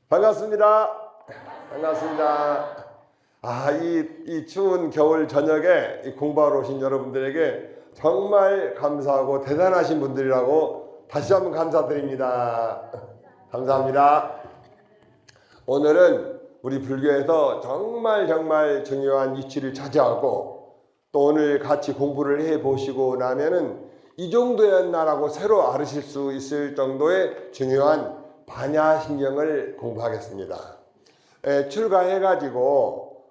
반갑습니다. 반갑습니다. 이 추운 겨울 저녁에 공부하러 오신 여러분들에게 정말 감사하고 대단하신 분들이라고 다시 한번 감사드립니다. 감사합니다. 오늘은 우리 불교에서 정말 중요한 위치를 차지하고 또 오늘 같이 공부를 해 보시고 나면은 이 정도였나라고 새로 알으실 수 있을 정도의 중요한 반야신경을 공부하겠습니다. 출가해가지고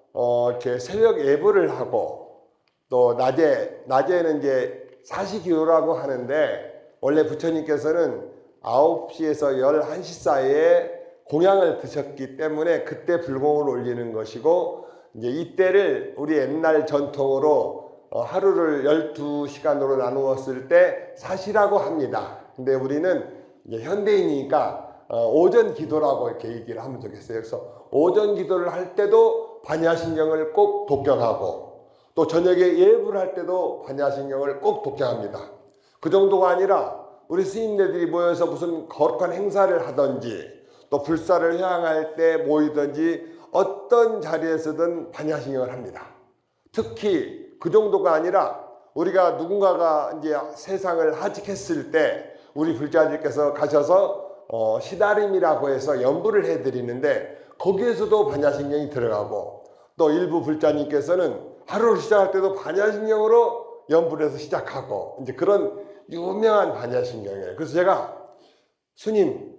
이렇게 새벽 예불을 하고 또 낮에는 이제 사시기도라고 하는데 원래 부처님께서는 9시에서 11시 사이에 공양을 드셨기 때문에 그때 불공을 올리는 것이고 이제 이때를 우리 옛날 전통으로 하루를 12시간으로 나누었을 때 사시라고 합니다. 근데 우리는 이제 현대인이니까 오전 기도라고 이렇게 얘기를 하면 좋겠어요. 그래서 오전 기도를 할 때도 반야신경을 꼭 독경하고 또 저녁에 예불을 할 때도 반야신경을 꼭 독경합니다. 그 정도가 아니라 우리 스님네들이 모여서 무슨 거룩한 행사를 하든지 또 불사를 향할 때 모이든지 어떤 자리에서든 반야신경을 합니다. 특히 그 정도가 아니라 우리가 누군가가 이제 세상을 하직했을 때 우리 불자들께서 가셔서 시다림이라고 해서 연부를 해드리는데 거기에서도 반야신경이 들어가고 또 일부 불자님께서는 하루를 시작할 때도 반야신경으로 연부를 해서 시작하고 이제 그런 유명한 반야신경이에요. 그래서 제가 스님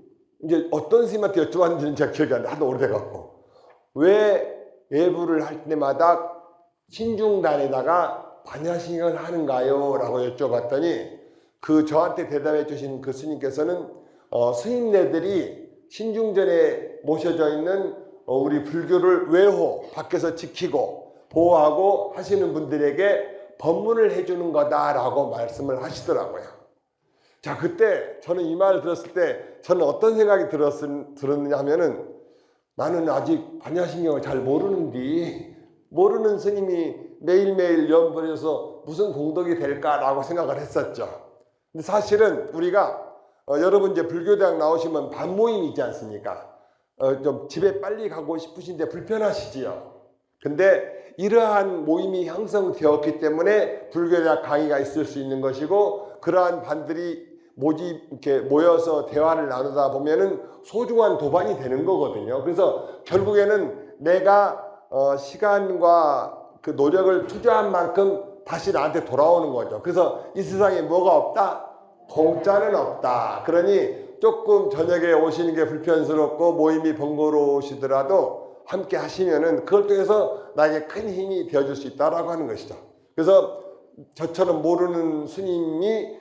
이제 어떤 스님한테 여쭤봤는지는 제가 기억이 안 나요. 하도 오래돼갖고 왜 예불을 할 때마다 신중단에다가 반야신경을 하는가요? 라고 여쭤봤더니 저한테 대답해 주신 그 스님께서는 스님네들이 신중전에 모셔져 있는 우리 불교를 외호 밖에서 지키고 보호하고 하시는 분들에게 법문을 해주는 거다라고 말씀을 하시더라고요. 자, 그때 저는 이 말을 들었을 때 저는 어떤 생각이 들었느냐 하면은 나는 아직 반야신경을 잘 모르는 스님이 매일매일 연불을 해서 무슨 공덕이 될까라고 생각을 했었죠. 근데 사실은 우리가 여러분 이제 불교대학 나오시면 반모임이 있지 않습니까? 좀 집에 빨리 가고 싶으신데 불편하시지요. 근데 이러한 모임이 형성되었기 때문에 불교대학 강의가 있을 수 있는 것이고 그러한 반들이 이렇게 모여서 대화를 나누다 보면은 소중한 도반이 되는 거거든요. 그래서 결국에는 내가 시간과 그 노력을 투자한 만큼 다시 나한테 돌아오는 거죠. 그래서 이 세상에 뭐가 없다? 공짜는 없다. 그러니 조금 저녁에 오시는 게 불편스럽고 모임이 번거로우시더라도 함께 하시면은 그걸 통해서 나에게 큰 힘이 되어줄 수 있다라고 하는 것이죠. 그래서 저처럼 모르는 스님이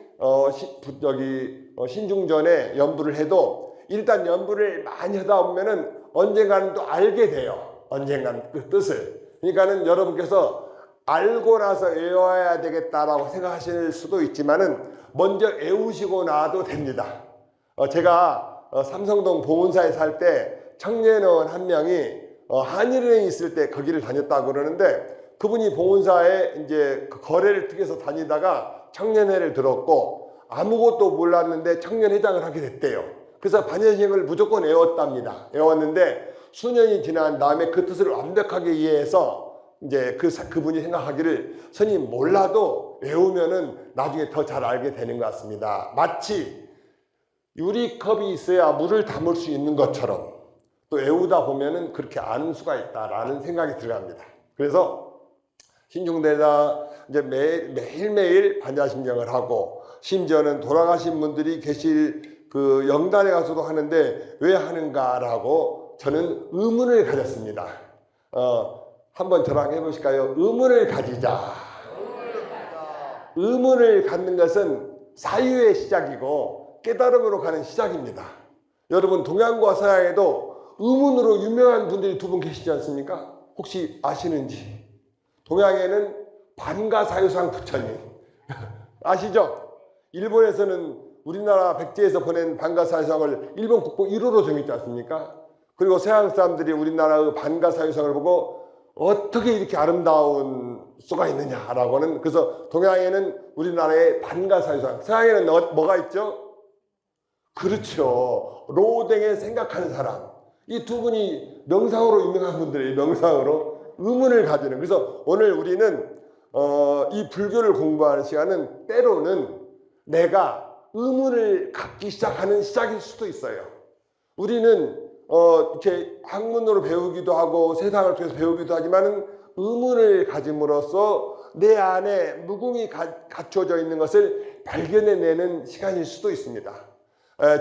신중전에 연부를 해도 일단 연부를 많이 하다 보면은 언젠가는 또 알게 돼요. 언젠가는 그 뜻을. 그러니까는 여러분께서 알고 나서 외워야 되겠다라고 생각하실 수도 있지만은 먼저 외우시고 나도 됩니다. 제가 삼성동 봉은사에 살 때 청년원 한 명이 한일은행에 있을 때 거기를 다녔다고 그러는데 그분이 봉은사에 이제 거래를 통해서 다니다가 청년회를 들었고 아무것도 몰랐는데 청년회장을 하게 됐대요. 그래서 반야신경을 무조건 외웠답니다. 외웠는데 수년이 지난 다음에 그 뜻을 완벽하게 이해해서 이제 그분이 생각하기를 스님 몰라도 외우면은 나중에 더 잘 알게 되는 것 같습니다. 마치 유리컵이 있어야 물을 담을 수 있는 것처럼 또 외우다 보면은 그렇게 아는 수가 있다라는 생각이 들어갑니다. 그래서 신중대다 이제 매일매일 반야신경을 하고 심지어는 돌아가신 분들이 계실 그 영단에 가서도 하는데 왜 하는가라고 저는 의문을 가졌습니다. 한번 저랑 해보실까요? 의문을 가지자. 의문을 갖는 것은 사유의 시작이고 깨달음으로 가는 시작입니다. 여러분 동양과 서양에도 의문으로 유명한 분들이 두 분 계시지 않습니까? 혹시 아시는지? 동양에는 반가사유상 부처님 아시죠? 일본에서는 우리나라 백제에서 보낸 반가사유상을 일본 국보 1호로 정했지 않습니까? 그리고 서양 사람들이 우리나라의 반가사유상을 보고 어떻게 이렇게 아름다운 수가 있느냐라고는 그래서 동양에는 우리나라의 반가사유상 서양에는 뭐가 있죠? 그렇죠. 로댕에 생각하는 사람 이 두 분이 명상으로 유명한 분들이에요. 명상으로 의문을 가지는. 그래서 오늘 우리는 이 불교를 공부하는 시간은 때로는 내가 의문을 갖기 시작하는 시작일 수도 있어요. 우리는 이렇게 학문으로 배우기도 하고 세상을 통해서 배우기도 하지만은 의문을 가짐으로써 내 안에 무궁이 갖춰져 있는 것을 발견해내는 시간일 수도 있습니다.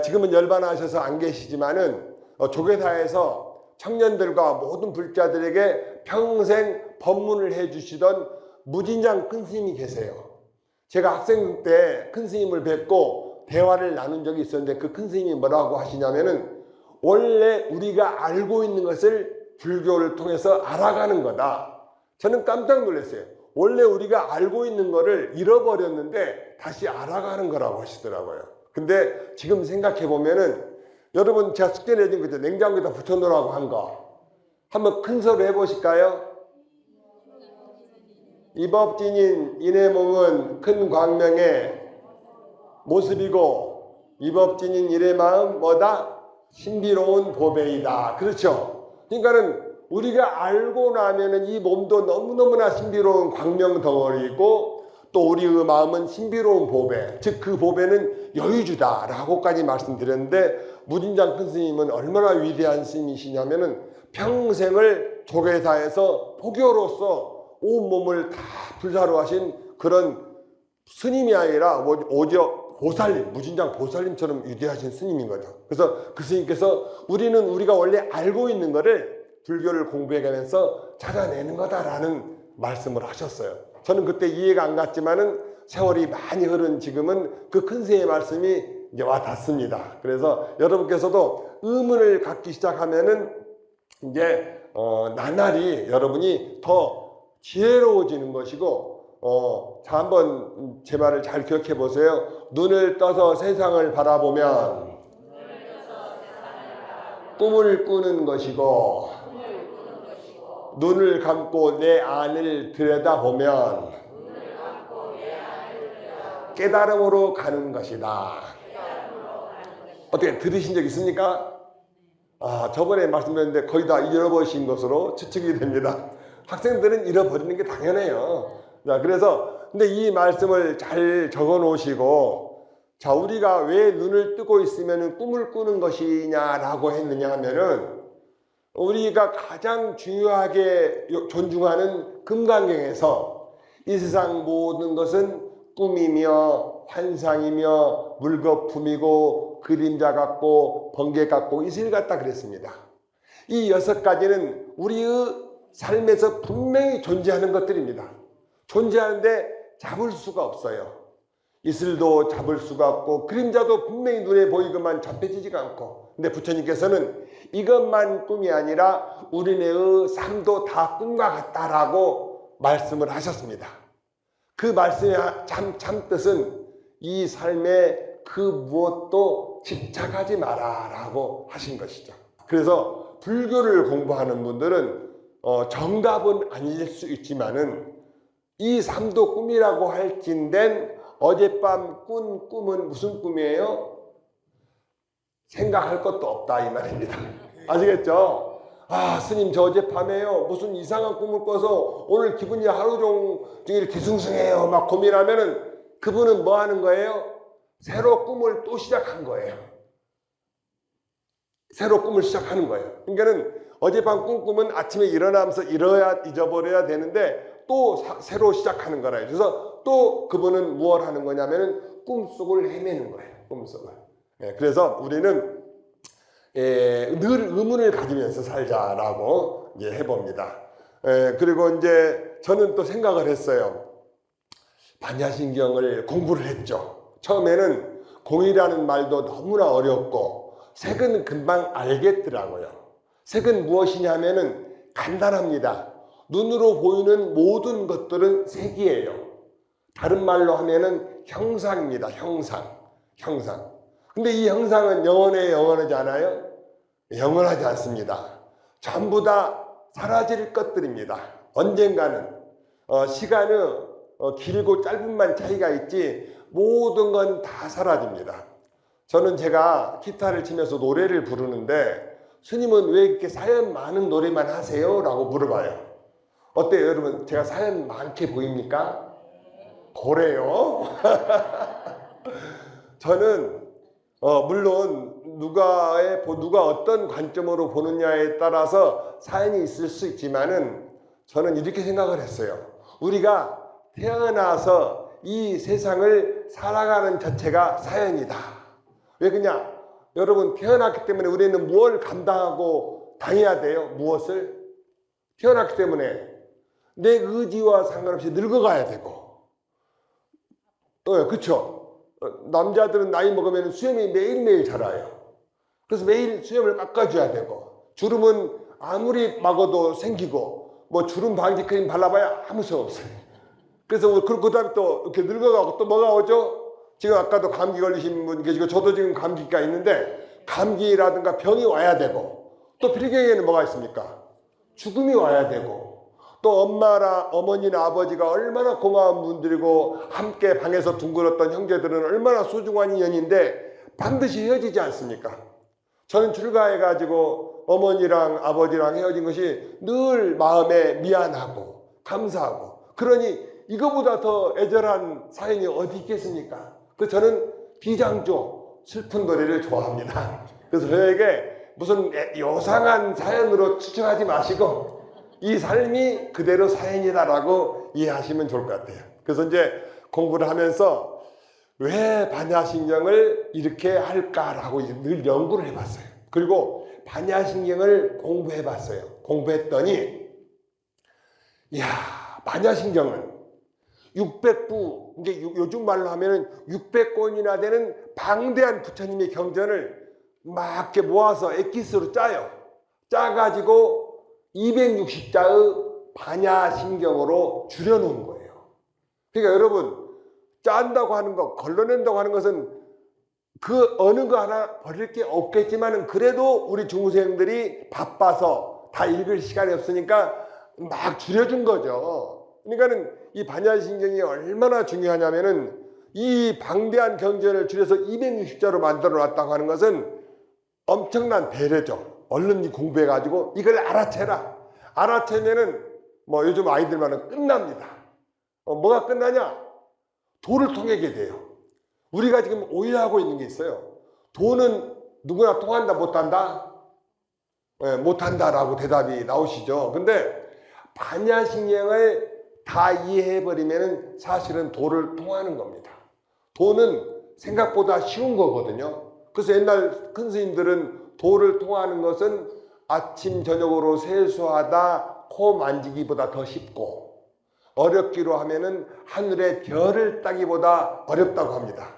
지금은 열반하셔서 안 계시지만은 조계사에서 청년들과 모든 불자들에게 평생 법문을 해주시던 무진장 큰 스님이 계세요. 제가 학생 때 큰 스님을 뵙고 대화를 나눈 적이 있었는데 그 큰 스님이 뭐라고 하시냐면은 원래 우리가 알고 있는 것을 불교를 통해서 알아가는 거다. 저는 깜짝 놀랐어요. 원래 우리가 알고 있는 거를 잃어버렸는데 다시 알아가는 거라고 하시더라고요. 근데 지금 생각해 보면은 여러분 제가 숙제 내준 거죠. 냉장고에다 붙여놓으라고 한 거. 한번 큰 소리 해보실까요? 이법진인 인의 몸은 큰 광명의 모습이고 이법진인 인의 마음 뭐다? 신비로운 보배이다. 그렇죠? 그러니까는 우리가 알고 나면은 이 몸도 너무너무나 신비로운 광명 덩어리이고 또 우리의 마음은 신비로운 보배, 즉 그 보배는 여의주다라고까지 말씀드렸는데 무진장 큰 스님은 얼마나 위대한 스님이시냐면은 평생을 조계사에서 포교로서 온몸을 다 불사로 하신 그런 스님이 아니라 오히려 보살님, 무진장 보살님처럼 위대하신 스님인 거죠. 그래서 그 스님께서 우리가 원래 알고 있는 거를 불교를 공부해가면서 찾아내는 거다라는 말씀을 하셨어요. 저는 그때 이해가 안 갔지만은 세월이 많이 흐른 지금은 그 큰 스님의 말씀이 이제 와 닿습니다. 그래서 여러분께서도 의문을 갖기 시작하면은 이제 나날이 여러분이 더 지혜로워지는 것이고 자 한번 제 말을 잘 기억해 보세요. 눈을 떠서 세상을 바라보면 꿈을 꾸는 것이고 눈을 감고 내 안을 들여다보면 깨달음으로 가는 것이다. 어떻게 들으신 적 있습니까? 저번에 말씀드렸는데 거의 다 잃어버리신 것으로 추측이 됩니다. 학생들은 잃어버리는 게 당연해요. 자, 그래서 근데 이 말씀을 잘 적어 놓으시고 자, 우리가 왜 눈을 뜨고 있으면 꿈을 꾸는 것이냐라고 했느냐 하면은 우리가 가장 중요하게 존중하는 금강경에서 이 세상 모든 것은 꿈이며 환상이며 물거품이고 그림자 같고 번개 같고 이슬 같다 그랬습니다. 이 6가지는 우리의 삶에서 분명히 존재하는 것들입니다. 존재하는데 잡을 수가 없어요. 이슬도 잡을 수가 없고 그림자도 분명히 눈에 보이고만 잡혀지지가 않고 근데 부처님께서는 이것만 꿈이 아니라 우리네의 삶도 다 꿈과 같다라고 말씀을 하셨습니다. 그 말씀의 참 뜻은 이 삶에 그 무엇도 집착하지 마라 라고 하신 것이죠. 그래서 불교를 공부하는 분들은 정답은 아닐 수 있지만은 이 삶도 꿈이라고 할진된 어젯밤 꾼 꿈은 무슨 꿈이에요? 생각할 것도 없다 이 말입니다. 아시겠죠? 스님 저 어젯밤에요 무슨 이상한 꿈을 꿔서 오늘 기분이 하루 종일 뒤숭숭해요 막 고민하면은 그분은 뭐 하는 거예요? 새로 꿈을 또 시작한 거예요. 새로 꿈을 시작하는 거예요. 그러니까는 어젯밤 꾼 꿈은 아침에 일어나면서 잊어버려야 되는데 또 새로 시작하는 거라. 그래서 또 그분은 무엇 하는 거냐면은 꿈속을 헤매는 거예요. 꿈속을. 그래서 우리는 늘 의문을 가지면서 살자라고 이제 해봅니다. 그리고 이제 저는 또 생각을 했어요. 반야신경을 공부를 했죠. 처음에는 공이라는 말도 너무나 어렵고 색은 금방 알겠더라고요. 색은 무엇이냐면은 간단합니다. 눈으로 보이는 모든 것들은 색이에요. 다른 말로 하면은 형상입니다. 형상. 근데 이 형상은 영원하지 않아요? 영원하지 않습니다. 전부 다 사라질 것들입니다. 언젠가는 시간은 길고 짧은만 차이가 있지 모든 건 다 사라집니다. 저는 제가 기타를 치면서 노래를 부르는데 스님은 왜 이렇게 사연 많은 노래만 하세요? 라고 물어봐요. 어때요 여러분? 제가 사연 많게 보입니까? 그래요? 저는 물론 누가 어떤 관점으로 보느냐에 따라서 사연이 있을 수 있지만은 저는 이렇게 생각을 했어요. 우리가 태어나서 이 세상을 살아가는 자체가 사연이다. 왜 그러냐? 여러분 태어났기 때문에 우리는 무엇을 감당하고 당해야 돼요? 무엇을? 태어났기 때문에 내 의지와 상관없이 늙어가야 되고 그렇죠? 남자들은 나이 먹으면 수염이 매일매일 자라요. 그래서 매일 수염을 깎아줘야 되고 주름은 아무리 막아도 생기고 뭐 주름 방지 크림 발라봐야 아무 소용 없어요. 그래서 그 다음에 또 이렇게 늙어가고 또 뭐가 오죠? 지금 아까도 감기 걸리신 분 계시고 저도 지금 감기가 있는데 감기라든가 병이 와야 되고 또 필경에는 뭐가 있습니까? 죽음이 와야 되고 또 어머니나 아버지가 얼마나 고마운 분들이고 함께 방에서 둥글었던 형제들은 얼마나 소중한 인연인데 반드시 헤어지지 않습니까? 저는 출가해가지고 어머니랑 아버지랑 헤어진 것이 늘 마음에 미안하고 감사하고 그러니 이거보다 더 애절한 사연이 어디 있겠습니까? 그래서 저는 비장조 슬픈 노래를 좋아합니다. 그래서 저에게 무슨 요상한 사연으로 추측하지 마시고 이 삶이 그대로 사연이다라고 이해하시면 좋을 것 같아요. 그래서 이제 공부를 하면서 왜 반야신경을 이렇게 할까라고 늘 연구를 해봤어요. 그리고 반야신경을 공부해봤어요. 공부했더니 이야 반야신경은 600부, 이제 요즘 말로 하면은 600권이나 되는 방대한 부처님의 경전을 막 이렇게 모아서 엑기스로 짜요. 짜가지고 260자의 반야신경으로 줄여놓은 거예요. 그러니까 여러분, 짠다고 하는 것, 걸러낸다고 하는 것은 그 어느 거 하나 버릴 게 없겠지만은 그래도 우리 중생들이 바빠서 다 읽을 시간이 없으니까 막 줄여준 거죠. 그러니까는 이 반야신경이 얼마나 중요하냐면은 이 방대한 경전을 줄여서 260자로 만들어 놨다고 하는 것은 엄청난 배려죠. 얼른 공부해가지고 이걸 알아채라. 알아채면은 뭐 요즘 아이들 말은 끝납니다. 뭐가 끝나냐? 도를 통하게 돼요. 우리가 지금 오해하고 있는 게 있어요. 도는 누구나 통한다 못한다? 네, 못한다라고 대답이 나오시죠. 근데 반야신경을 다 이해해버리면 사실은 도를 통하는 겁니다. 도는 생각보다 쉬운 거거든요. 그래서 옛날 큰 스님들은 도를 통하는 것은 아침 저녁으로 세수하다 코 만지기보다 더 쉽고 어렵기로 하면은 하늘의 별을 따기보다 어렵다고 합니다.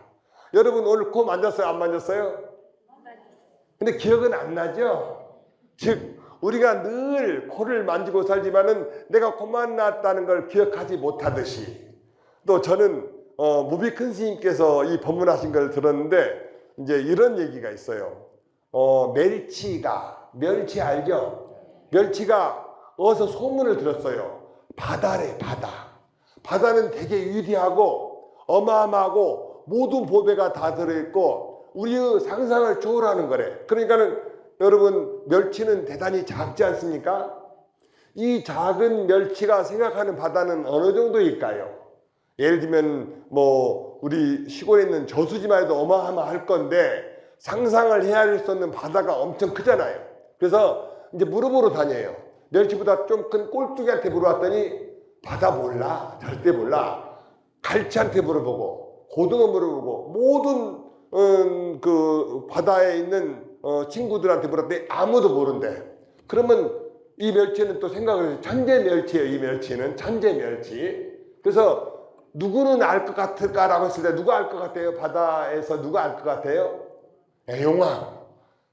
여러분 오늘 코 만졌어요? 안 만졌어요? 근데 기억은 안 나죠? 즉 우리가 늘 코를 만지고 살지만은 내가 코 만났다는 걸 기억하지 못하듯이 또 저는 무비 큰 스님께서 이 법문하신 걸 들었는데 이제 이런 얘기가 있어요. 멸치 알죠? 멸치가 어디서 소문을 들었어요. 바다래 바다. 바다는 되게 위대하고 어마어마하고 모든 보배가 다 들어있고 우리의 상상을 초월하는 거래. 그러니까는 여러분 멸치는 대단히 작지 않습니까? 이 작은 멸치가 생각하는 바다는 어느 정도일까요? 예를 들면 뭐 우리 시골에 있는 저수지만 해도 어마어마할 건데 상상을 헤아릴 수 없는 바다가 엄청 크잖아요. 그래서 이제 물어보러 다녀요. 멸치보다 좀 큰 꼴뚜기한테 물어봤더니 바다 몰라. 절대 몰라. 갈치한테 물어보고 고등어 물어보고 모든 그 바다에 있는 친구들한테 물었더니 아무도 모른대. 그러면 이 멸치는 또 생각을 해요. 천재 멸치예요. 이 멸치는 천재 멸치. 그래서 누구는 알 것 같을까라고 했을 때 누가 알 것 같아요? 바다에서 누가 알 것 같아요? 용왕.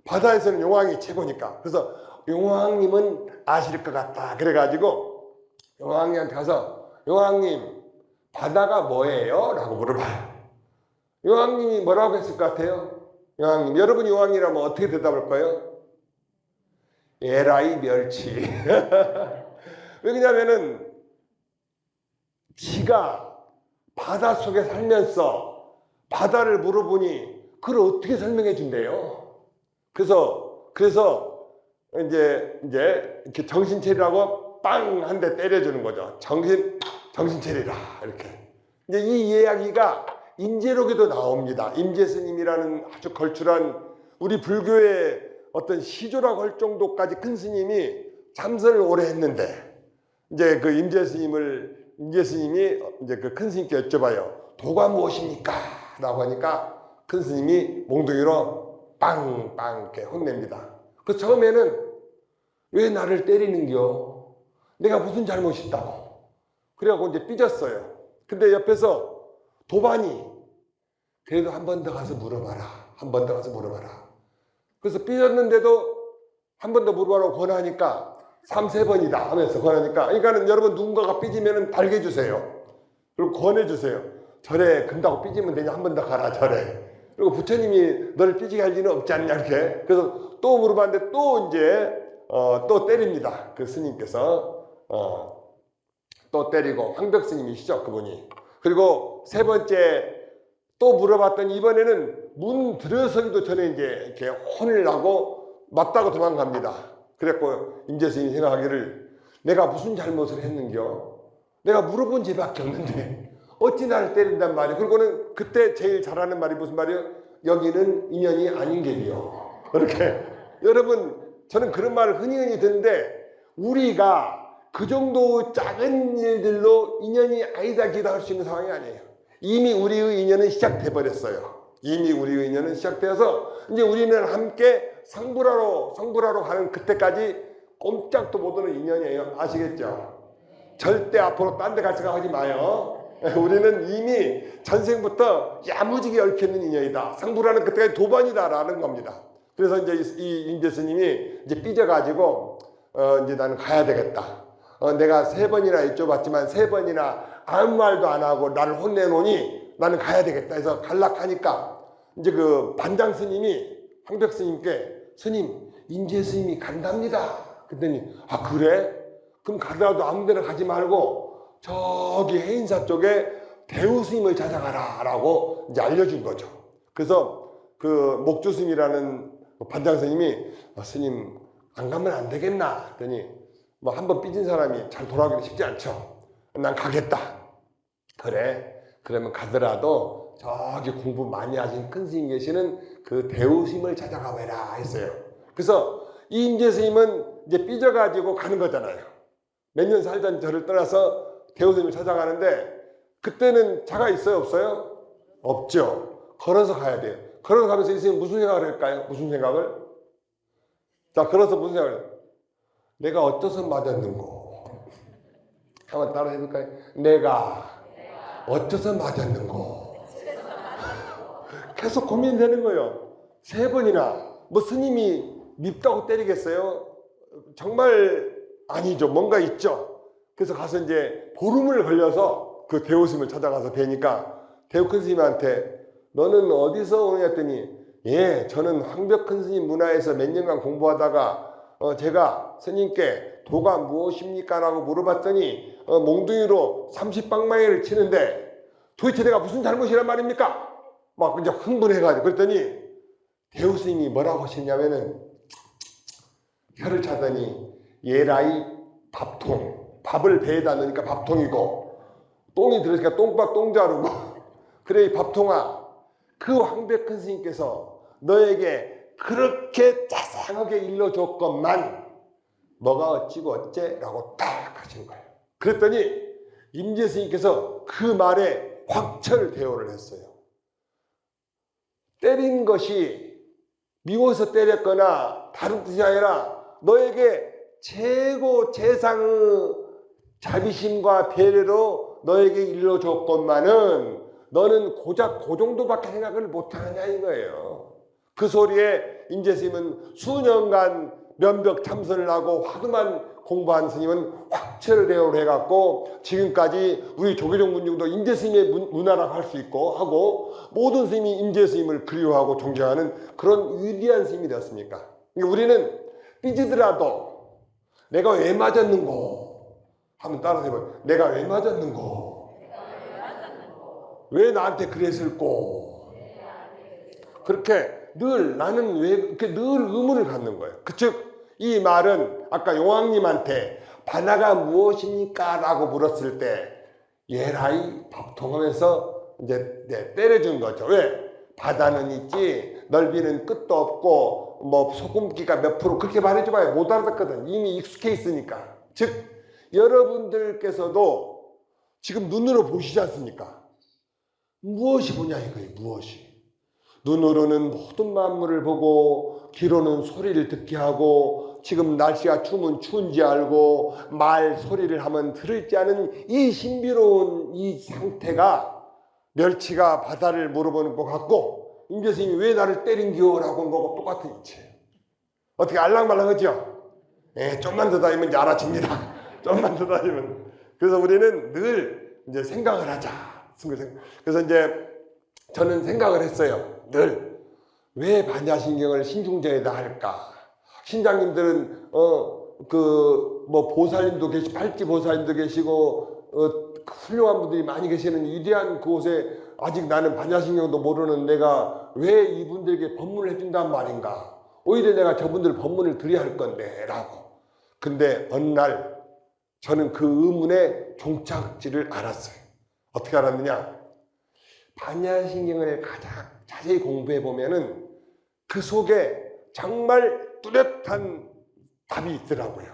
바다에서는 용왕이 최고니까. 그래서 용왕님은 아실 것 같다. 그래가지고 용왕님한테 가서 용왕님 바다가 뭐예요? 라고 물어봐요. 용왕님이 뭐라고 했을 것 같아요? 용왕님, 여러분 용왕이라면 어떻게 대답할 거예요? 에라이 멸치. 왜냐면은 지가 바닷속에 살면서 바다를 물어보니 그걸 어떻게 설명해 준대요? 그래서 이제 이렇게 정신 차리라고 빵 한 대 때려주는 거죠. 정신 차리라 이렇게. 이제 이 이야기가 임재록에도 나옵니다. 임재 스님이라는 아주 걸출한 우리 불교의 어떤 시조라고 할 정도까지 큰 스님이 참선을 오래 했는데 이제 그 임재 스님이 이제 그 큰 스님께 여쭤봐요. 도가 무엇입니까? 라고 하니까 큰 스님이 몽둥이로 빵빵 이렇게 혼냅니다. 그 처음에는 왜 나를 때리는겨? 내가 무슨 잘못이 있다고? 그래갖고 이제 삐졌어요. 근데 옆에서 도반이 그래도 한 번 더 가서 물어봐라. 한 번 더 가서 물어봐라. 그래서 삐졌는데도 한 번 더 물어보라고 권하니까 3, 4번이다 하면서 권하니까 그러니까는 여러분 누군가가 삐지면은 달개주세요. 그리고 권해주세요. 절에 금다고 삐지면 되냐? 한 번 더 가라 절에. 그리고 부처님이 너를 삐지게 할 리는 없지 않냐 이렇게. 그래서 또 물어봤는데 또 이제 또 때립니다. 그 스님께서 또 때리고 황벽 스님이시죠 그분이. 그리고 세 번째 또 물어봤더니 이번에는 문 들어서기도 전에 이제 이렇게 혼을 나고 맞다고 도망갑니다. 그랬고 임재 스님이 생각하기를 내가 무슨 잘못을 했는겨? 내가 물어본 죄밖에 없는데 어찌 나를 때린단 말이야. 그리고는 그때 제일 잘하는 말이 무슨 말이에요? 여기는 인연이 아닌 게요. 이렇게 여러분 저는 그런 말을 흔히 듣는데 우리가 그 정도 작은 일들로 인연이 아니다 기다 할 수 있는 상황이 아니에요. 이미 우리의 인연은 시작돼 버렸어요. 이미 우리의 인연은 시작되어서 이제 우리는 함께 성불하러 가는 그때까지 꼼짝도 못하는 인연이에요. 아시겠죠? 절대 앞으로 딴 데 갈 생각 하지 마요. 우리는 이미 전생부터 야무지게 얽혀있는 인연이다. 상불하는 그때까지 도반이다라는 겁니다. 그래서 이제 이 임재 스님이 이제 삐져가지고 이제 나는 가야 되겠다. 내가 3번이나 여쭤봤지만 3번이나 아무 말도 안 하고 나를 혼내놓으니 나는 가야 되겠다 해서 갈락하니까 이제 그 반장 스님이 황벽 스님께 스님 임재 스님이 간답니다. 그랬더니 아 그래? 그럼 가더라도 아무 데나 가지 말고 저기 해인사 쪽에 대우 스님을 찾아가라 라고 이제 알려준 거죠. 그래서 그 목주 스님이라는 반장 스님이 스님 안 가면 안 되겠나 했더니 뭐 한번 삐진 사람이 잘 돌아오기는 쉽지 않죠. 난 가겠다. 그래 그러면 가더라도 저기 공부 많이 하신 큰 스님 계시는 그 대우 스님을 찾아가 봐라 했어요. 그래서 이 임재 스님은 이제 삐져가지고 가는 거잖아요. 몇 년 살던 저를 떠나서 대우 스님을 찾아가는데 그때는 차가 있어요 없어요? 없죠. 걸어서 가야 돼요. 걸어서 가면서 이 스님 무슨 생각을 할까요? 무슨 생각을? 자 걸어서 무슨 생각을 해요? 내가 어째서 맞았는고? 한번 따라 해볼까요? 내가 어째서 맞았는고? 계속 고민되는 거예요. 3번이나 뭐 스님이 밉다고 때리겠어요? 정말 아니죠. 뭔가 있죠. 그래서 가서 이제 보름을 걸려서 그 대우 스님을 찾아가서 뵈니까 대우 큰 스님한테 너는 어디서 오느냐 했더니 예 저는 황벽 큰 스님 문화에서 몇 년간 공부하다가 제가 스님께 도가 무엇입니까? 라고 물어봤더니 몽둥이로 30방망이를 치는데 도대체 내가 무슨 잘못이란 말입니까? 막 이제 흥분해가지고 그랬더니 대우 스님이 뭐라고 하셨냐면은 혀를 차더니 예라이 밥통 밥을 배에다 넣으니까 밥통이고 똥이 들어있으니까 똥밥 똥자루고 그래 이 밥통아 그 황벽 큰 스님께서 너에게 그렇게 자상하게 일러줬건만 뭐가 어찌고 어째? 라고 딱 하신 거예요. 그랬더니 임재 스님께서 그 말에 확철 대오를 했어요. 때린 것이 미워서 때렸거나 다른 뜻이 아니라 너에게 최고 최상의 자비심과 배려로 너에게 일러줬건만은 너는 고작 그 정도밖에 생각을 못하느냐 이거예요. 그 소리에 임재 스님은 수년간 면벽 참선을 하고 화두만 공부한 스님은 확철 대오를 해갖고 지금까지 우리 조계종 문중도 임재 스님의 문화라고 할 수 있고 하고 모든 스님이 임재 스님을 그리워하고 존경하는 그런 위대한 스님이 되었습니까? 그러니까 우리는 삐지더라도 내가 왜 맞았는고 한번 따라서 해봐요. 내가 왜 맞았는고 왜 나한테 그랬을꼬 그렇게 늘 나는 왜 이렇게 늘 의문을 갖는 거예요. 즉 이 말은 아까 용왕님한테 바다가 무엇입니까? 라고 물었을 때 예라이 밥통하면서 이제 때려준 거죠. 왜? 바다는 있지 넓이는 끝도 없고 뭐 소금기가 몇 프로 그렇게 말해줘봐야 못 알아듣거든. 이미 익숙해 있으니까. 즉 여러분들께서도 지금 눈으로 보시지 않습니까? 무엇이 보냐 이거예요. 무엇이. 눈으로는 모든 만물을 보고 귀로는 소리를 듣게 하고 지금 날씨가 추우면 추운지 알고 말 소리를 하면 들을지 않은 이 신비로운 이 상태가 멸치가 바다를 물어보는 것 같고 임 교수님이 왜 나를 때린겨? 라고 한 거하고 똑같은 이치예요. 어떻게 알랑말랑하죠? 예, 좀만 더 다니면 이제 알아집니다. 좀만 더 다니면. 그래서 우리는 늘 이제 생각을 하자. 그래서 이제 저는 생각을 했어요. 늘 왜 반야신경을 신중전에다 할까? 신장님들은 뭐 보살님도 계시고 팔찌 보살님도 계시고 훌륭한 분들이 많이 계시는 위대한 그곳에 아직 나는 반야신경도 모르는 내가 왜 이분들에게 법문을 해준단 말인가? 오히려 내가 저분들 법문을 드려야 할 건데 라고. 근데 어느 날 저는 그 의문의 종착지를 알았어요. 어떻게 알았느냐? 반야신경을 가장 자세히 공부해 보면은 그 속에 정말 뚜렷한 답이 있더라고요.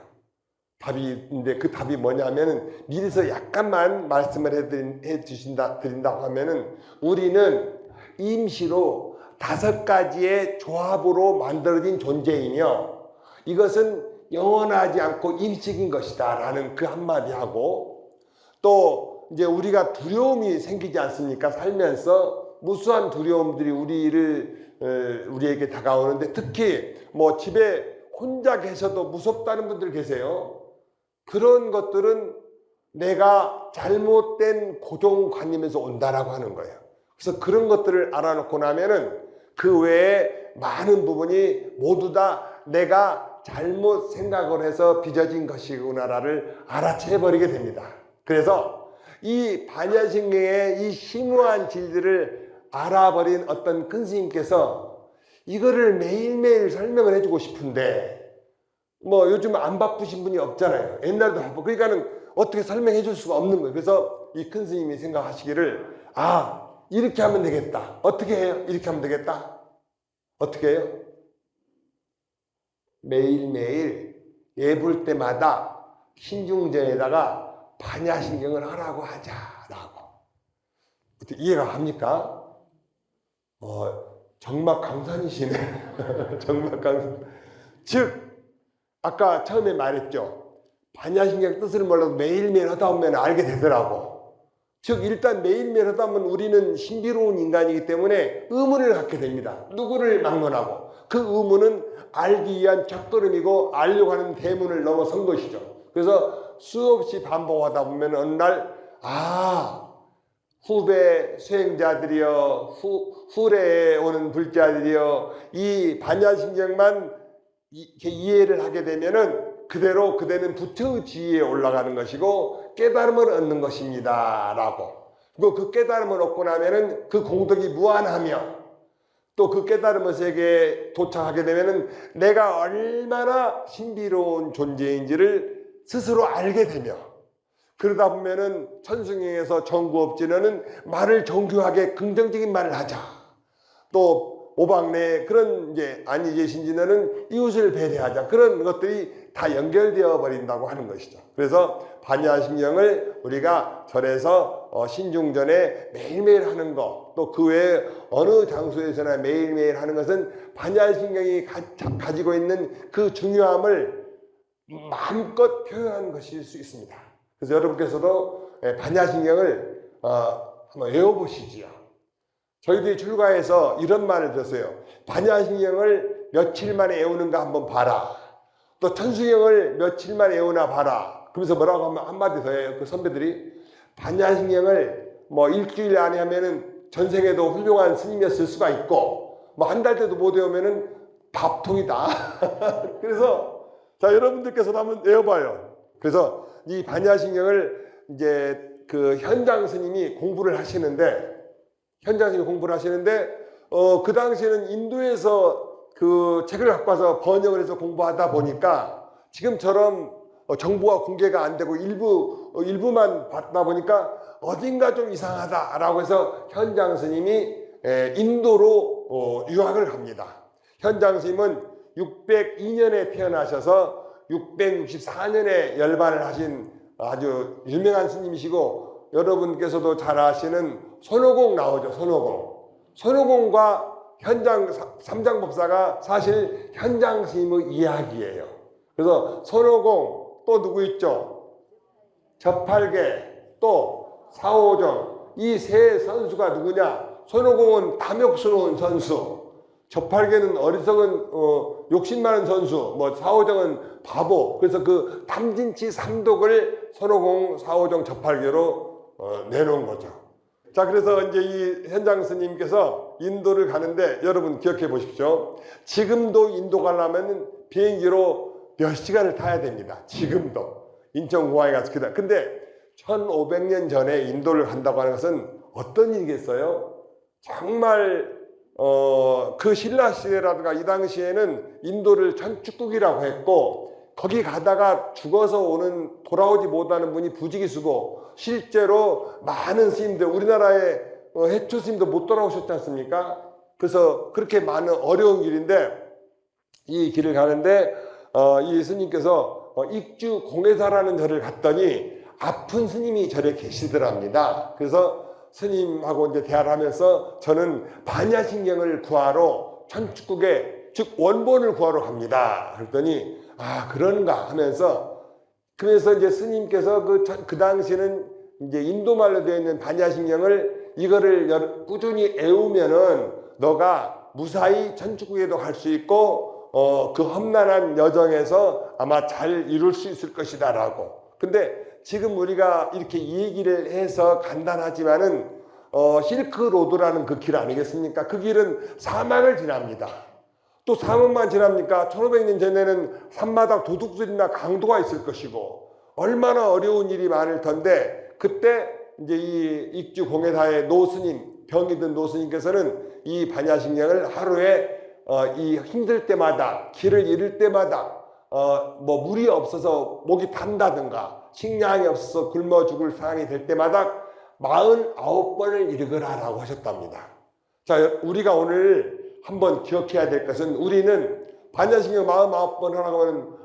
답이 있는데 그 답이 뭐냐면은 미리서 약간만 말씀을 드린다고 하면은 우리는 임시로 5가지의 조합으로 만들어진 존재이며 이것은 영원하지 않고 임식인 것이다 라는 그 한마디하고 또 이제 우리가 두려움이 생기지 않습니까? 살면서 무수한 두려움들이 우리에게 다가오는데 특히 뭐 집에 혼자 계셔도 무섭다는 분들 계세요. 그런 것들은 내가 잘못된 고정관념에서 온다라고 하는 거예요. 그래서 그런 것들을 알아놓고 나면은 그 외에 많은 부분이 모두 다 내가 잘못 생각을 해서 빚어진 것이구나를 알아채버리게 됩니다. 그래서 이 반야신경의 이 심오한 진리를 알아버린 어떤 큰 스님께서 이거를 매일매일 설명을 해주고 싶은데 뭐 요즘 안 바쁘신 분이 없잖아요. 옛날도 바쁘고 그러니까는 어떻게 설명해 줄 수가 없는 거예요. 그래서 이 큰 스님이 생각하시기를 이렇게 하면 되겠다. 어떻게 해요? 이렇게 하면 되겠다. 어떻게 해요? 매일매일 예불 때마다 신중전에다가 반야신경을 하라고 하자라고. 이해가 갑니까? 정말 강산이시네. 정말 강산. 즉 아까 처음에 말했죠. 반야신경 뜻을 몰라도 매일매일 하다 보면 알게 되더라고. 즉 일단 매일매일 하다 보면 우리는 신비로운 인간이기 때문에 의문을 갖게 됩니다. 누구를 막론하고 그 의문은 알기 위한 첫걸음이고 알려고 하는 대문을 넘어선 것이죠. 그래서 수없이 반복하다 보면 어느 날 후배 수행자들이여 후래에 오는 불자들이여 이 반야신경만 이해를 하게 되면은 그대로 그대는 부처의 지위에 올라가는 것이고 깨달음을 얻는 것입니다 라고. 그리고 그 깨달음을 얻고 나면은 그 공덕이 무한하며 또 그 깨달음의 세계에 도착하게 되면은 내가 얼마나 신비로운 존재인지를 스스로 알게 되며 그러다 보면은 천승행에서 정구업진어는 말을 정교하게 긍정적인 말을 하자. 또 오박내 그런 이제 안이제신진어는 이웃을 배려하자. 그런 것들이 다 연결되어 버린다고 하는 것이죠. 그래서 반야신경을 우리가 절에서 신중전에 매일매일 하는 것, 또 그 외에 어느 장소에서나 매일매일 하는 것은 반야신경이 가지고 있는 그 중요함을 마음껏 표현하는 것일 수 있습니다. 그래서 여러분께서도 반야신경을 한번 외워보시지요. 저희들이 출가해서 이런 말을 들었어요. 반야신경을 며칠 만에 외우는가 한번 봐라. 또 천수경을 며칠 만에 외우나 봐라. 그러면서 뭐라고 하면 한마디 더 해요. 그 선배들이 반야신경을 뭐 일주일 안에 하면은 전생에도 훌륭한 스님이었을 수가 있고 뭐 한 달 때도 못 외우면은 밥통이다. 그래서 자 여러분들께서도 한번 외워봐요. 그래서 이 반야신경을 이제 그 현장 스님이 공부를 하시는데 그 당시에는 인도에서 그 책을 갖고 와서 번역을 해서 공부하다 보니까 지금처럼 정보가 공개가 안 되고 일부만 받다 보니까 어딘가 좀 이상하다라고 해서 현장 스님이 인도로 유학을 갑니다. 현장 스님은 602년에 태어나셔서 664년에 열반을 하신 아주 유명한 스님이시고, 여러분께서도 잘 아시는 손오공 나오죠. 손오공과 현장 삼장법사가 사실 현장 스님의 이야기예요. 그래서 손오공, 또 누구 있죠? 저팔계, 또 사오정. 이 세 선수가 누구냐? 손오공은 탐욕스러운 선수, 저팔계는 어리석은 욕심 많은 선수, 뭐 사오정은 바보. 그래서 그 탐진치 삼독을 손오공, 사오정, 저팔계로 내놓은 거죠. 자, 그래서 이제 이 현장 스님께서 인도를 가는데, 여러분 기억해 보십시오. 지금도 인도 가려면 비행기로 몇 시간을 타야 됩니다. 지금도 인천공항에 가서. 근데 1500년 전에 인도를 간다고 하는 것은 어떤 일이겠어요? 정말 그 신라 시대라든가 이 당시에는 인도를 천축국이라고 했고, 거기 가다가 죽어서 돌아오지 못하는 분이 부지기수고, 실제로 많은 스님들, 우리나라의 해초 스님도 못 돌아오셨지 않습니까? 그래서 그렇게 많은 어려운 길인데, 이 길을 가는데 이 스님께서 익주 공회사라는 절을 갔더니 아픈 스님이 절에 계시더랍니다. 그래서 스님하고 이제 대화를 하면서 저는 반야신경을 구하러 천축국에, 즉 원본을 구하러 갑니다. 그랬더니 아, 그런가 하면서, 그래서 이제 스님께서 그 당시에는 이제 인도말로 되어 있는 반야신경을, 이거를 꾸준히 애우면은 너가 무사히 천축국에도 갈 수 있고 그 험난한 여정에서 아마 잘 이룰 수 있을 것이다 라고. 근데 지금 우리가 이렇게 얘기를 해서 간단하지만은 실크로드라는 그 길 아니겠습니까? 그 길은 사막을 지납니다. 또 사막만 지납니까? 1500년 전에는 산마다 도둑들이나 강도가 있을 것이고 얼마나 어려운 일이 많을 텐데, 그때 이제 이 익주 공회사의 노스님, 병이 든 노스님께서는 이 반야신경을 하루에 이 힘들 때마다, 길을 잃을 때마다 뭐 물이 없어서 목이 탄다든가 식량이 없어서 굶어 죽을 상황이 될 때마다 49번을 읽으라라고 하셨답니다. 자, 우리가 오늘 한번 기억해야 될 것은, 우리는 반야신경 49번 하라고 하면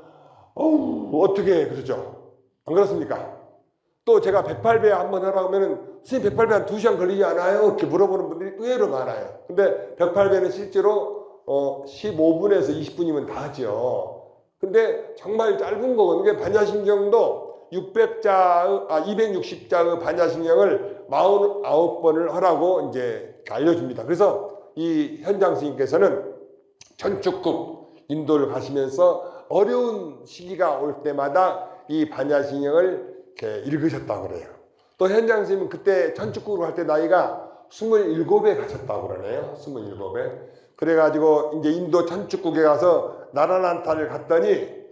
어떻게 해, 그러죠? 안 그렇습니까? 또 제가 108배 한번 하라고 하면 선생님 108배 한 2시간 걸리지 않아요? 이렇게 물어보는 분들이 의외로 많아요. 근데 108배는 실제로 15분에서 20분이면 다 하죠. 근데 정말 짧은 거거든요. 반야신경도 260자의 반야신경을 49번을 하라고 이제 알려줍니다. 그래서 이 현장 스님께서는 천축국 인도를 가시면서 어려운 시기가 올 때마다 이 반야신경을 이렇게 읽으셨다고 그래요. 또 현장 스님은 그때 천축국으로 갈 때 나이가 27에 가셨다고 그러네요. 27에. 그래가지고 이제 인도 천축국에 가서 나라난타를 갔더니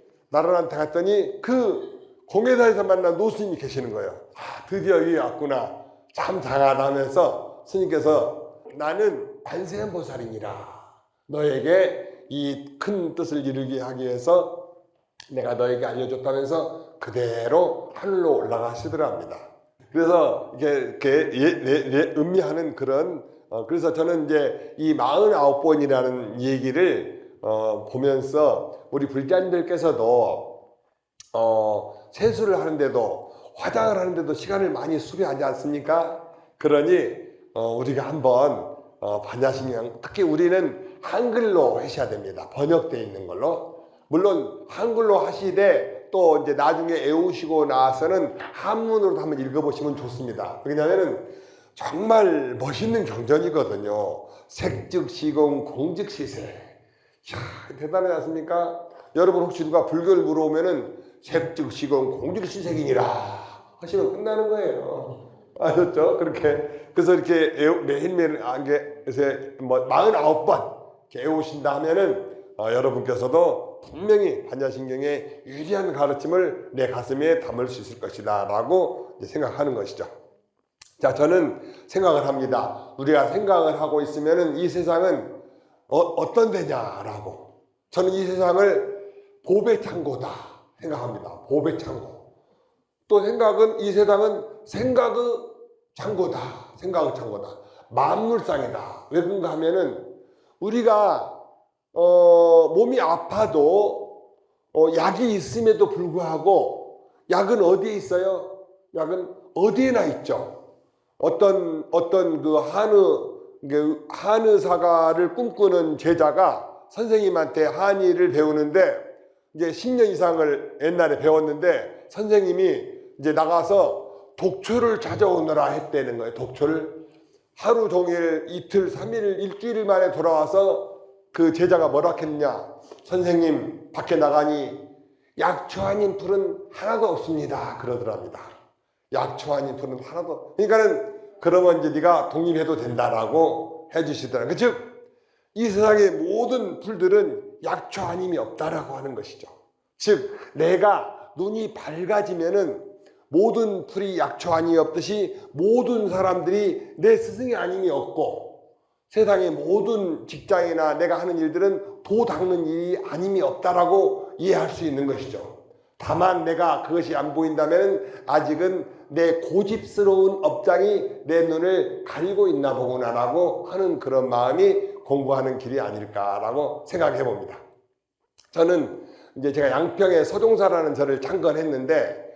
그 공회사에서 만난 노스님이 계시는 거예요. 아, 드디어 여기 왔구나. 참 장하다 하면서 스님께서 나는 관세음보살이니라. 너에게 이 큰 뜻을 이루게 하기 위해서 내가 너에게 알려줬다면서 그대로 하늘로 올라가시더랍니다. 그래서 이렇게 음미하는 그런 그래서 저는 이제 이 49번이라는 얘기를 보면서 우리 불자님들께서도 세수를 하는데도, 화장을 하는데도 시간을 많이 수비하지 않습니까? 그러니 우리가 한번 반야신경, 특히 우리는 한글로 하셔야 됩니다. 번역되어 있는 걸로. 물론 한글로 하시되 또 이제 나중에 애우시고 나서는 한문으로도 한번 읽어보시면 좋습니다. 왜냐하면 정말 멋있는 경전이거든요. 색즉시공 공즉시세. 이야, 대단하지 않습니까? 여러분 혹시 누가 불교를 물어보면은 색즉시공 공즉시색이니라 하시면 끝나는 거예요. 아셨죠? 그렇게. 그래서 이렇게 매일매일 49번 애우신다 하면은 여러분께서도 분명히 반야신경의 유리한 가르침을 내 가슴에 담을 수 있을 것이다 라고 생각하는 것이죠. 자, 저는 생각을 합니다. 우리가 생각을 하고 있으면은 이 세상은 어떤 데냐라고. 저는 이 세상을 보배 창고다 생각합니다. 보배 창고. 또 생각은 이 세상은 생각의 창고다. 생각의 창고다. 만물상이다. 왜 그런가 하면은 우리가 몸이 아파도 약이 있음에도 불구하고 약은 어디에 있어요? 약은 어디에나 있죠. 어떤 그 한의사가를 꿈꾸는 제자가 선생님한테 한의를 배우는데 이제 10년 이상을 옛날에 배웠는데 선생님이 이제 나가서 독초를 찾아오느라 했다는 거예요. 독초를 하루 종일 이틀, 3일, 일주일 만에 돌아와서 그 제자가 뭐라 했냐? 선생님 밖에 나가니 약초 아닌 풀은 하나도 없습니다. 그러더랍니다. 약초 아닌 풀은 하나도. 그러니까는 그러면 이제 네가 독립해도 된다라고 해주시더라고요. 즉, 이 세상의 모든 풀들은 약초 아님이 없다라고 하는 것이죠. 즉, 내가 눈이 밝아지면은 모든 풀이 약초 아님이 없듯이 모든 사람들이 내 스승이 아님이 없고 세상의 모든 직장이나 내가 하는 일들은 도 닦는 일이 아님이 없다라고 이해할 수 있는 것이죠. 다만 내가 그것이 안 보인다면 아직은 내 고집스러운 업장이 내 눈을 가리고 있나 보구나라고 하는 그런 마음이 공부하는 길이 아닐까라고 생각해 봅니다. 저는 이제 제가 양평에 서종사라는 절을 창건했는데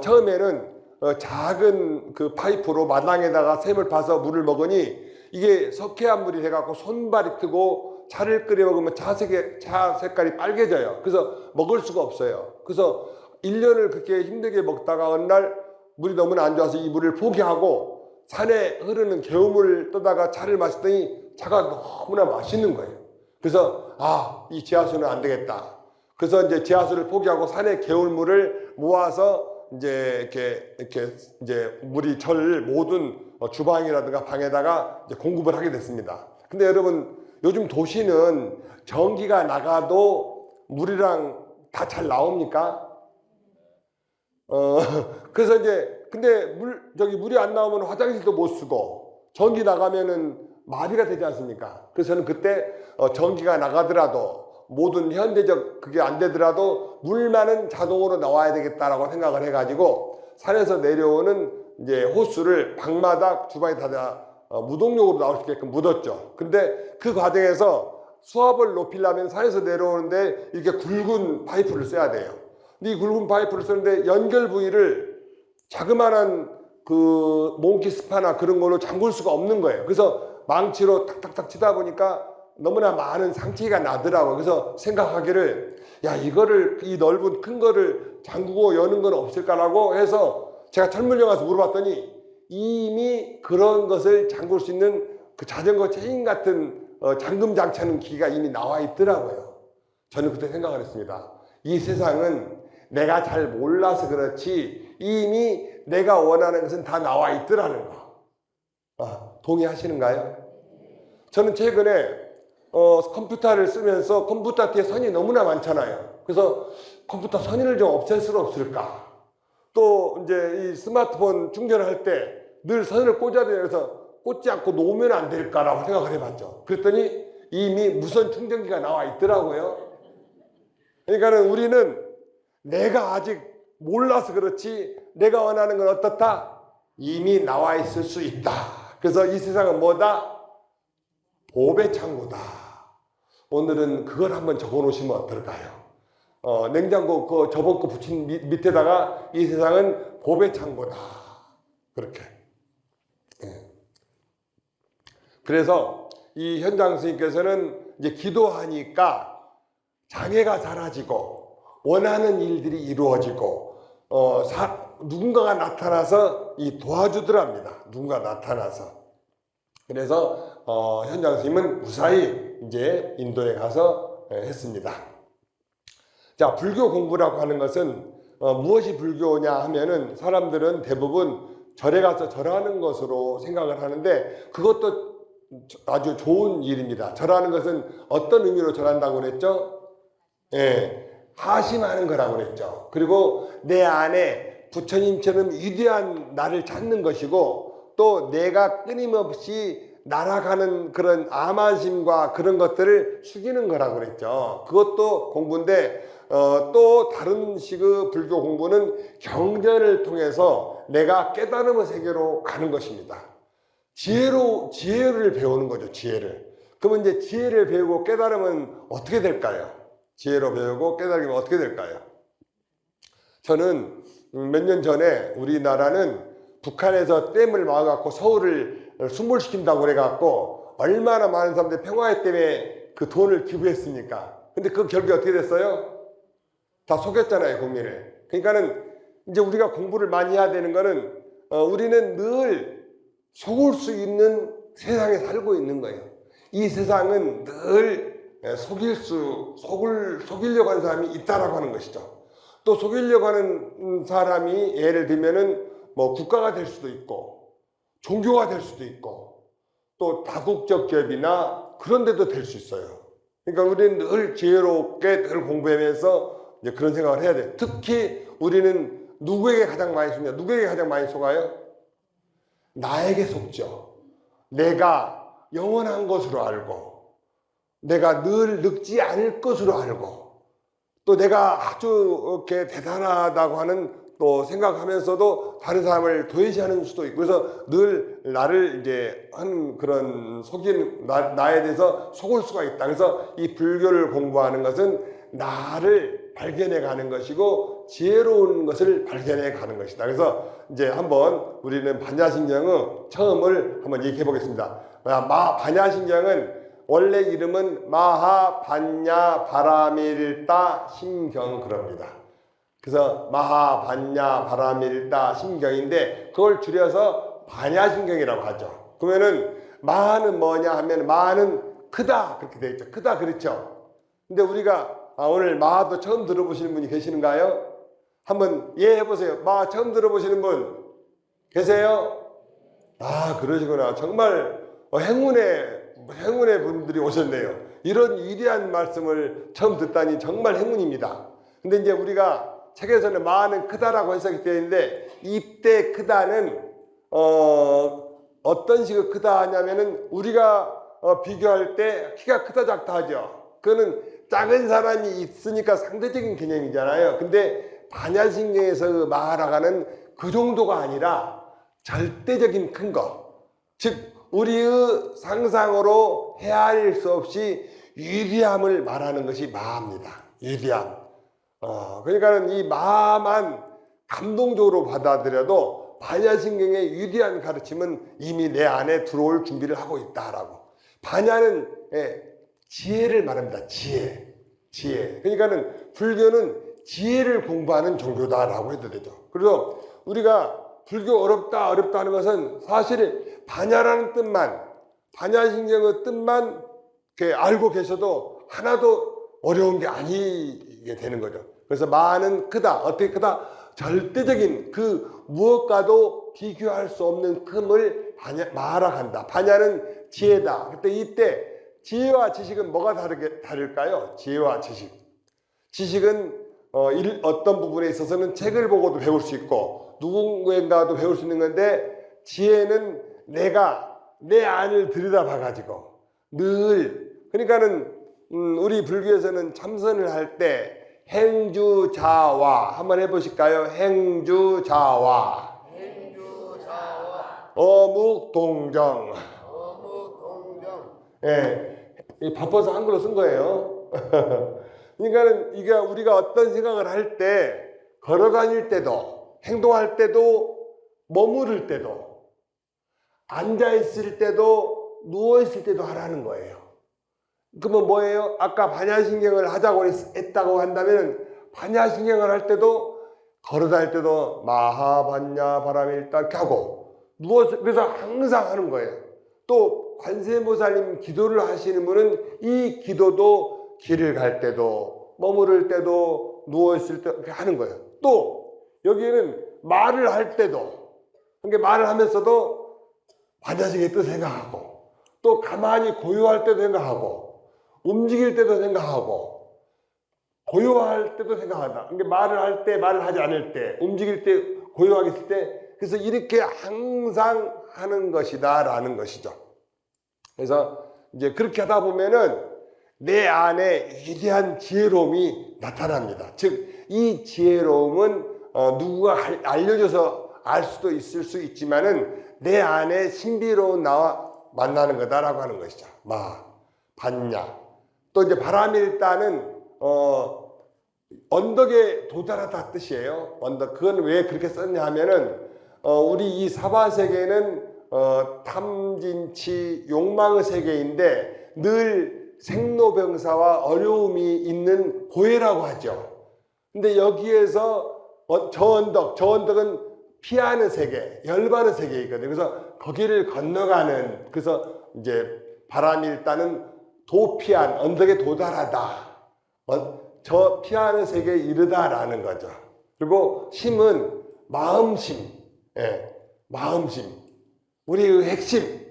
처음에는 작은 그 파이프로 마당에다가 샘을 파서 물을 먹으니 이게 석회암 물이 돼갖고 손발이 트고 차를 끓여 먹으면 차 색깔이 빨개져요. 그래서 먹을 수가 없어요. 그래서 1년을 그렇게 힘들게 먹다가 어느 날 물이 너무나 안 좋아서 이 물을 포기하고 산에 흐르는 개우물을 떠다가 차를 마셨더니 차가 너무나 맛있는 거예요. 그래서 이 지하수는 안 되겠다. 그래서 이제 지하수를 포기하고 산에 개울물을 모아서 이제 이렇게 이제 물이 절 모든 주방이라든가 방에다가 이제 공급을 하게 됐습니다. 근데 여러분 요즘 도시는 전기가 나가도 물이랑 다 잘 나옵니까? 그래서 이제 근데 물이 안 나오면 화장실도 못 쓰고 전기 나가면은 마비가 되지 않습니까? 그래서 저는 그때 전기가 나가더라도 모든 현대적 그게 안 되더라도 물만은 자동으로 나와야 되겠다라고 생각을 해가지고 산에서 내려오는 이제 호수를 방마다 주방에 다 무동력으로 나올 수 있게끔 묻었죠. 근데 그 과정에서 수압을 높이려면 산에서 내려오는데 이렇게 굵은 파이프를 써야 돼요. 근데 이 굵은 파이프를 쓰는데 연결 부위를 자그마한 그 몽키 스파나 그런 걸로 잠글 수가 없는 거예요. 그래서 망치로 탁탁탁 치다 보니까 너무나 많은 상처가 나더라고요. 그래서 생각하기를 이거를 이 넓은 큰 거를 잠그고 여는 건 없을까라고 해서 제가 철물점 가서 물어봤더니 이미 그런 것을 잠글 수 있는 그 자전거 체인 같은 잠금 장치하는 기기가 이미 나와 있더라고요. 저는 그때 생각을 했습니다. 이 세상은 내가 잘 몰라서 그렇지 이미 내가 원하는 것은 다 나와 있더라는 거. 동의하시는가요? 저는 최근에 컴퓨터를 쓰면서 컴퓨터 뒤에 선이 너무나 많잖아요. 그래서 컴퓨터 선을 좀 없앨 수는 없을까? 또 이제 이 스마트폰 충전할 때 늘 선을 꽂아야 돼서 꽂지 않고 놓으면 안 될까라고 생각을 해봤죠. 그랬더니 이미 무선 충전기가 나와 있더라고요. 그러니까는 우리는 내가 아직 몰라서 그렇지 내가 원하는 건 어떻다? 이미 나와 있을 수 있다. 그래서 이 세상은 뭐다? 보배 창고다. 오늘은 그걸 한번 적어 놓으시면 어떨까요? 냉장고 그 저번 거 붙인 밑에다가 이 세상은 보배 창고다. 그렇게. 그래서 이 현장 스님께서는 이제 기도하니까 장애가 사라지고 원하는 일들이 이루어지고 누군가가 나타나서 도와주더랍니다. 누군가 나타나서. 그래서 현장 스님은 무사히 이제 인도에 가서 했습니다. 자, 불교 공부라고 하는 것은 무엇이 불교냐 하면은 사람들은 대부분 절에 가서 절하는 것으로 생각을 하는데 그것도 아주 좋은 일입니다. 절하는 것은 어떤 의미로 절한다고 그랬죠? 하심하는 거라고 그랬죠. 그리고 내 안에 부처님처럼 위대한 나를 찾는 것이고 또 내가 끊임없이 날아가는 그런 암만심과 그런 것들을 숙이는 거라고 그랬죠. 그것도 공부인데 또 다른 식의 불교 공부는 경전을 통해서 내가 깨달음의 세계로 가는 것입니다. 지혜를 배우는 거죠. 지혜를. 그러면 이제 지혜를 배우고 깨달으면 어떻게 될까요? 지혜로 배우고 깨달으면 어떻게 될까요? 저는 몇 년 전에 우리나라는 북한에서 댐을 막아갖고 서울을 수몰시킨다고 그래갖고 얼마나 많은 사람들이 평화회 때문에 그 돈을 기부했습니까? 근데 그 결과 어떻게 됐어요? 다 속였잖아요, 국민을. 그러니까는 이제 우리가 공부를 많이 해야 되는 거는 우리는 늘 속을 수 있는 세상에 살고 있는 거예요. 이 세상은 늘 속이려고 하는 사람이 있다라고 하는 것이죠. 또 속이려고 하는 사람이 예를 들면은 뭐 국가가 될 수도 있고 종교가 될 수도 있고 또 다국적 기업이나 그런 데도 될 수 있어요. 그러니까 우리는 늘 지혜롭게 늘 공부하면서 이제 그런 생각을 해야 돼요. 특히 우리는 누구에게 가장 많이 속냐? 누구에게 가장 많이 속아요? 나에게 속죠. 내가 영원한 것으로 알고 내가 늘 늙지 않을 것으로 알고 또 내가 아주 이렇게 대단하다고 하는 또 생각하면서도 다른 사람을 도외시하는 수도 있고 그래서 늘 나를 이제 한 그런 속인 나에 대해서 속을 수가 있다. 그래서 이 불교를 공부하는 것은 나를 발견해 가는 것이고 지혜로운 것을 발견해 가는 것이다. 그래서 이제 한번 우리는 반야신경의 처음을 한번 얘기해 보겠습니다. 반야신경은 원래 이름은 마하반야 바라밀다 심경 그럽니다. 그래서 마하반야 바라밀다 심경인데 그걸 줄여서 반야신경이라고 하죠. 그러면은 마하는 뭐냐 하면 마하는 크다 그렇게 되어 있죠. 크다 그렇죠. 근데 우리가 오늘 마하도 처음 들어보시는 분이 계시는가요? 한번 예 해보세요. 마하 처음 들어보시는 분 계세요? 아 그러시구나. 정말 행운의 분들이 오셨네요. 이런 위대한 말씀을 처음 듣다니 정말 행운입니다. 근데 이제 우리가 책에서는 마하는 크다라고 해석이 되어 있는데 이때 크다는 어떤 식의 크다 하냐면은 우리가 비교할 때 키가 크다 작다 하죠. 그거는 작은 사람이 있으니까 상대적인 개념이잖아요. 근데 반야신경에서 마하라가는 그 정도가 아니라 절대적인 큰 거. 즉 우리의 상상으로 헤아릴 수 없이 위대함을 말하는 것이 마하입니다. 위대함. 그러니까는 이 마하만 감동적으로 받아들여도 반야신경의 위대한 가르침은 이미 내 안에 들어올 준비를 하고 있다라고. 반야는 지혜를 말합니다. 지혜. 그러니까는 불교는 지혜를 공부하는 종교다라고 해도 되죠. 그래서 우리가 불교 어렵다 하는 것은 사실 반야라는 뜻만, 반야신경의 뜻만 알고 계셔도 하나도 어려운 게 아니게 되는 거죠. 그래서 마하는 크다. 어떻게 크다? 절대적인 그 무엇과도 비교할 수 없는 큼을 마하라 한다. 반야는 지혜다. 그때 이때 지혜와 지식은 뭐가 다를까요? 지혜와 지식. 지식은 어떤 부분에 있어서는 책을 보고도 배울 수 있고 누군가도 배울 수 있는 건데 지혜는 내가 내 안을 들여다봐가지고 늘 그러니까는 우리 불교에서는 참선을 할 때 행주자와 한번 해보실까요? 행주자와 어묵동정. 예, 바빠서 한글로 쓴 거예요. 그러니까는 이게 우리가 어떤 생각을 할 때 걸어 다닐 때도 행동할 때도 머무를 때도 앉아 있을 때도 누워 있을 때도 하라는 거예요. 그러면 뭐예요? 아까 반야신경을 하자고 했다고 한다면 반야신경을 할 때도 걸어 다닐 때도 마하반야 바라밀다 이렇게 하고 누워서 그래서 항상 하는 거예요. 또 관세음보살님 기도를 하시는 분은 이 기도도 길을 갈 때도 머무를 때도 누워 있을 때 이렇게 하는 거예요. 또 여기에는 말을 할 때도 그러니까 말을 하면서도 반야신경의 뜻 생각하고 또 가만히 고요할 때도 생각하고 움직일 때도 생각하고 고요할 때도 생각한다. 그러니까 말을 할 때, 말을 하지 않을 때, 움직일 때, 고요하게 있을 때 그래서 이렇게 항상 하는 것이다 라는 것이죠. 그래서 이제 그렇게 하다 보면은 내 안에 위대한 지혜로움이 나타납니다. 즉, 이 지혜로움은 누구가 알려줘서 알 수도 있을 수 있지만은 내 안에 신비로운 나와 만나는 거다라고 하는 것이죠. 반야. 또 이제 바람이 일단은 언덕에 도달하다 뜻이에요. 언덕. 그건 왜 그렇게 썼냐 하면은 우리 이 사바 세계는 탐진치 욕망의 세계인데 늘 생로병사와 어려움이 있는 고해라고 하죠. 근데 여기에서 저 언덕은 피하는 세계, 열반의 세계이거든요. 그래서 거기를 건너가는, 그래서 이제 바람이 일단은 도피한, 언덕에 도달하다. 저 피하는 세계에 이르다라는 거죠. 그리고 심은 마음심, 마음심. 우리의 핵심.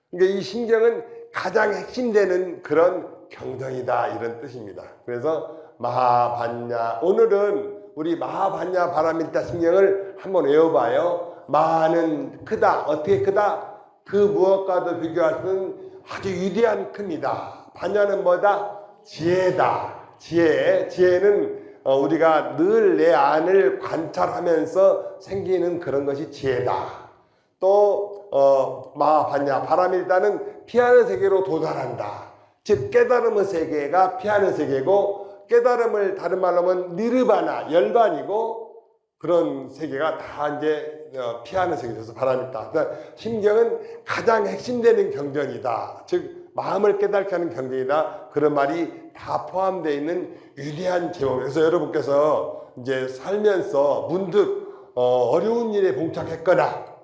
그러니까 이 심경은 가장 핵심되는 그런 경전이다, 이런 뜻입니다. 그래서 마하반야. 오늘은 우리 마하반야 바라밀타 심경을 한번 외워봐요. 마는 크다. 어떻게 크다? 그 무엇과도 비교할 수 없는 아주 위대한 큽니다. 반야는 뭐다? 지혜다. 지혜는 우리가 늘 내 안을 관찰하면서 생기는 그런 것이 지혜다. 또 마하반야 바라밀타는 피하는 세계로 도달한다. 즉 깨달음의 세계가 피하는 세계고, 깨달음을 다른 말로 하면 니르바나 열반이고, 그런 세계가 다 이제 피하는 세계에서 바라밀타. 그러니까 심경은 가장 핵심되는 경전이다. 즉 마음을 깨닫게 하는 경전이다. 그런 말이 다 포함되어 있는 위대한 제목. 그래서 여러분께서 이제 살면서 문득 어려운 일에 봉착했거나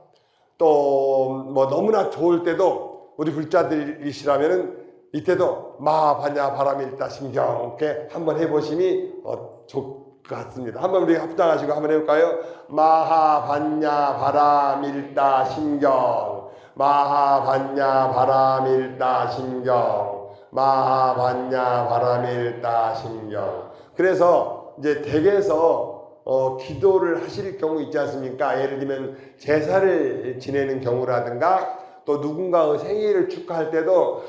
또 뭐 너무나 좋을 때도 우리 불자들이시라면은 이때도 마하반야 바라밀타 심경 이렇게 한번 해보심이 좋을 것 같습니다. 한번 우리 합장하시고 한번 해볼까요? 마하반야 바라밀타 심경, 마하반야 바라밀타 심경, 마하반야 바라밀타 심경. 그래서 이제 댁에서 기도를 하실 경우 있지 않습니까? 예를 들면 제사를 지내는 경우라든가 또 누군가의 생일을 축하할 때도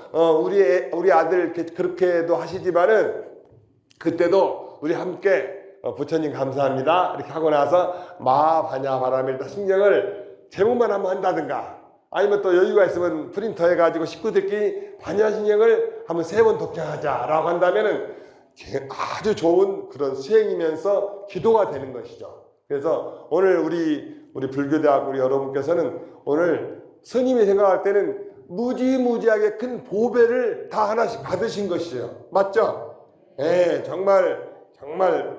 우리 아들 그렇게도 하시지만은 그때도 우리 함께 부처님 감사합니다 이렇게 하고 나서 마하반야 바라밀타 심경을 제목만 한번 한다든가, 아니면 또 여유가 있으면 프린터 해가지고 식구들끼리 반야 심경을 한번 3번 독창하자라고 한다면은 아주 좋은 그런 수행이면서 기도가 되는 것이죠. 그래서 오늘 우리 불교대학 우리 여러분께서는 오늘 스님이 생각할 때는 무지무지하게 큰 보배를 다 하나씩 받으신 것이에요. 맞죠? 예, 정말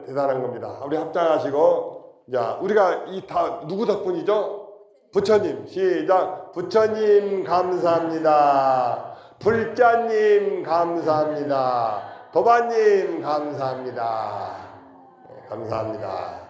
대단한 겁니다. 우리 합장하시고, 자, 우리가 이 다 누구 덕분이죠? 부처님. 시작. 부처님 감사합니다. 불자님 감사합니다. 도반님 감사합니다. 감사합니다.